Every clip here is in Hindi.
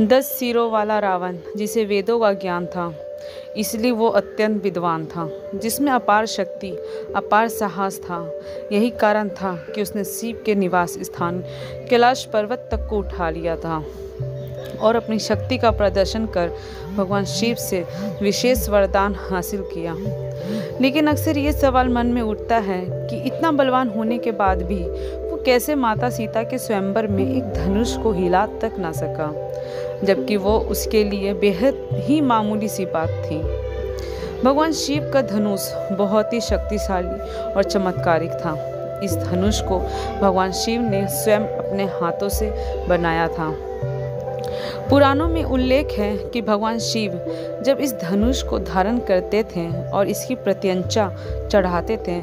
10 सिरों वाला रावण, जिसे वेदों का ज्ञान था, इसलिए वो अत्यंत विद्वान था, जिसमें अपार शक्ति, अपार साहस था। यही कारण था कि उसने शिव के निवास स्थान कैलाश पर्वत तक को उठा लिया था और अपनी शक्ति का प्रदर्शन कर भगवान शिव से विशेष वरदान हासिल किया। लेकिन अक्सर ये सवाल मन में उठता है कि इतना बलवान होने के बाद भी वो कैसे माता सीता के स्वयंवर में एक धनुष को हिला तक ना सका, जबकि वो उसके लिए बेहद ही मामूली सी बात थी। भगवान शिव का धनुष बहुत ही शक्तिशाली और चमत्कारिक था। इस धनुष को भगवान शिव ने स्वयं अपने हाथों से बनाया था। पुराणों में उल्लेख है कि भगवान शिव जब इस धनुष को धारण करते थे और इसकी प्रत्यंचा चढ़ाते थे,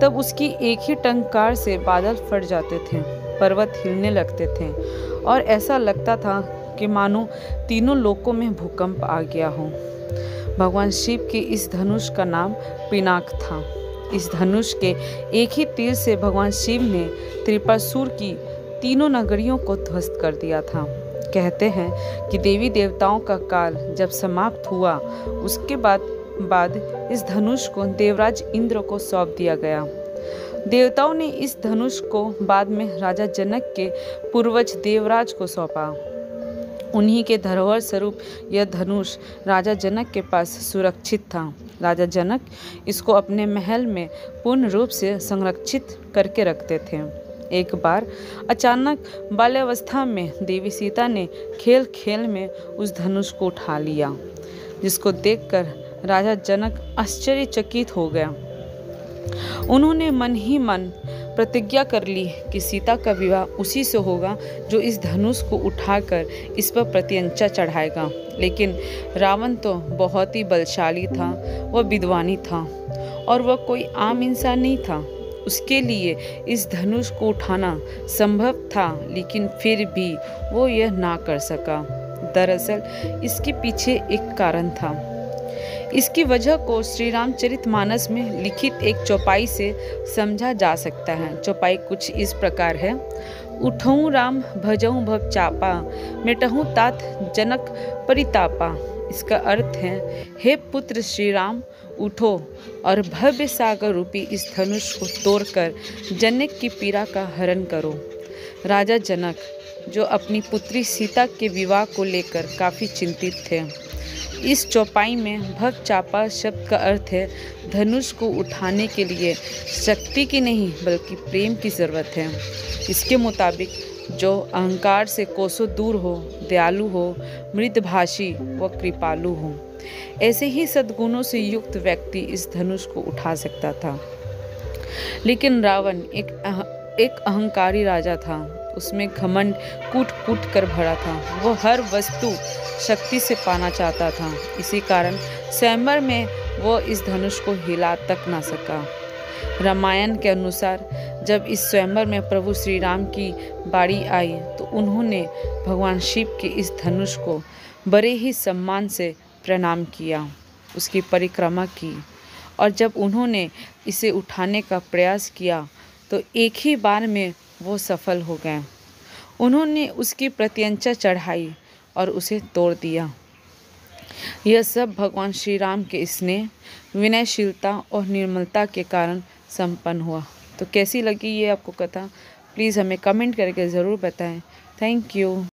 तब उसकी एक ही टंकार से बादल फट जाते थे, पर्वत हिलने लगते थे और ऐसा लगता था कि मानो तीनों लोकों में भूकंप आ गया हो। भगवान शिव के इस धनुष का नाम पिनाक था। इस धनुष के एक ही तीर से भगवान शिव ने त्रिपुरासुर की तीनों नगरियों को ध्वस्त कर दिया था। कहते हैं कि देवी देवताओं का काल जब समाप्त हुआ, उसके बाद इस धनुष को देवराज इंद्र को सौंप दिया गया। देवताओं ने इस धनुष को बाद में राजा जनक के पूर्वज देवराज को सौंपा। उन्हीं के धरोहर स्वरूप यह धनुष राजा जनक के पास सुरक्षित था। राजा जनक इसको अपने महल में पूर्ण रूप से संरक्षित करके रखते थे। एक बार अचानक बाल्यावस्था में देवी सीता ने खेल खेल में उस धनुष को उठा लिया, जिसको देखकर राजा जनक आश्चर्यचकित हो गया। उन्होंने मन ही मन प्रतिज्ञा कर ली कि सीता का विवाह उसी से होगा जो इस धनुष को उठाकर इस पर प्रत्यंचा चढ़ाएगा। लेकिन रावण तो बहुत ही बलशाली था, वह विद्वानी था और वह कोई आम इंसान नहीं था। उसके लिए इस धनुष को उठाना संभव था, लेकिन फिर भी वो यह ना कर सका। दरअसल इसके पीछे एक कारण था। इसकी वजह को श्री रामचरितमानस में लिखित एक चौपाई से समझा जा सकता है। चौपाई कुछ इस प्रकार है: उठऊँ राम भजऊँ भव चापा, मिटहूँ तात जनक परितापा। इसका अर्थ है, हे पुत्र श्री राम, उठो और भव्य सागर रूपी इस धनुष को तोड़कर जनक की पीड़ा का हरण करो। राजा जनक, जो अपनी पुत्री सीता के विवाह को लेकर काफ़ी चिंतित थे। इस चौपाई में भव चापा शब्द का अर्थ है धनुष को उठाने के लिए शक्ति की नहीं बल्कि प्रेम की ज़रूरत है। इसके मुताबिक जो अहंकार से कोसों दूर हो, दयालु हो, मृदभाषी व कृपालु हो, ऐसे ही सद्गुणों से युक्त व्यक्ति इस धनुष को उठा सकता था। लेकिन रावण एक अहंकारी राजा था। उसमें घमंड कूट कूट कर भरा था। वो हर वस्तु शक्ति से पाना चाहता था। इसी कारण स्वयंवर में वो इस धनुष को हिला तक ना सका। रामायण के अनुसार जब इस स्वयंवर में प्रभु श्री राम की बारी आई, तो उन्होंने भगवान शिव के इस धनुष को बड़े ही सम्मान से प्रणाम किया, उसकी परिक्रमा की, और जब उन्होंने इसे उठाने का प्रयास किया तो एक ही बार में वो सफल हो गए। उन्होंने उसकी प्रत्यंचा चढ़ाई और उसे तोड़ दिया। यह सब भगवान श्री राम के स्नेह, विनयशीलता और निर्मलता के कारण संपन्न हुआ। तो कैसी लगी ये आपको कथा? प्लीज़ हमें कमेंट करके ज़रूर बताएं। Thank you.